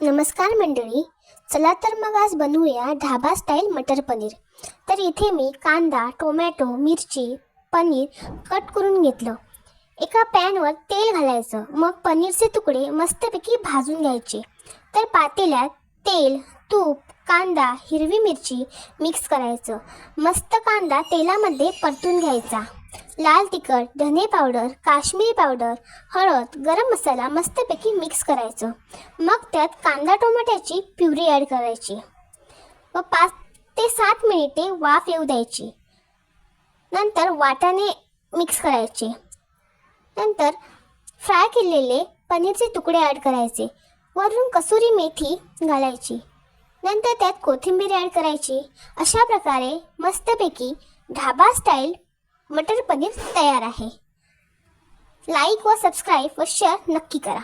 नमस्कार मंडळी, चला तर मग आज बनवूया ढाबा स्टाईल मटर पनीर। तर इथे मी कांदा, टोमॅटो, मिरची, पनीर कट करून घेतलं। एका पॅनवर तेल घालायचं, मग पनीरचे तुकडे मस्तपैकी भाजून घ्यायचे। तर पातेल्यात तेल, तूप, कांदा, हिरवी मिरची मिक्स करायचं। मस्त कांदा तेलामध्ये परतून घ्यायचा। लाल तिखट, धने पावडर, काश्मीरी पावडर, हळद, गरम मसाला मस्तपैकी मिक्स करायचं। मग त्यात कांदा टोमॅटोची प्युरी ॲड करायची व 5 ते 7 मिनिटे वाफ येऊ द्यायची। नंतर वाटाणे मिक्स करायचे। नंतर फ्राय केलेले पनीरचे तुकडे ॲड करायचे। वरून कसुरी मेथी घालायची। नंतर त्यात कोथिंबीर ॲड करायची। अशा प्रकारे मस्तपैकी ढाबा स्टाईल मटर पनीर तयार आहे। लाईक व सबस्क्राईब व शेअर नक्की करा।